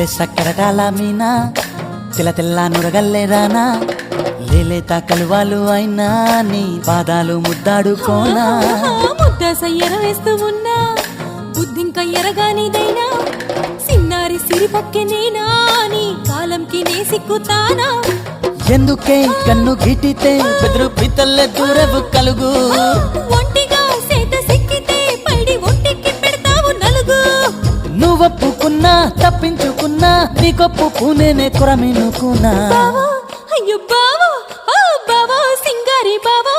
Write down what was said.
లేలే సక్కరటాల మీనా తెల్ల తెల్ల నురగల్లే రానా లేలేత కలువాలు అయినా నీ పాదాలు ముద్దాడుకోనా ముద్ద సయ్యర వేస్తూ ఉన్నా బుద్ధింక ఎరగానిదైనా సిన్నారి సిరిపక్కె నేనా నీ కాలంకి నే సిక్కుతానా ఎందుకే కన్ను గిటితే బెదురు పితల్లే దూరవు కలుగు ఒంటిగా సేత సిక్కితే పైడి ఒంటికి పెడతావు నలుగు నువ్వొప్పుకున్నా తప్పించుకున్నా నీకొప్పు పూనేనే కొరమినుకున్నా బావో అయ్యో బావో ఓ బావో సింగారి బావో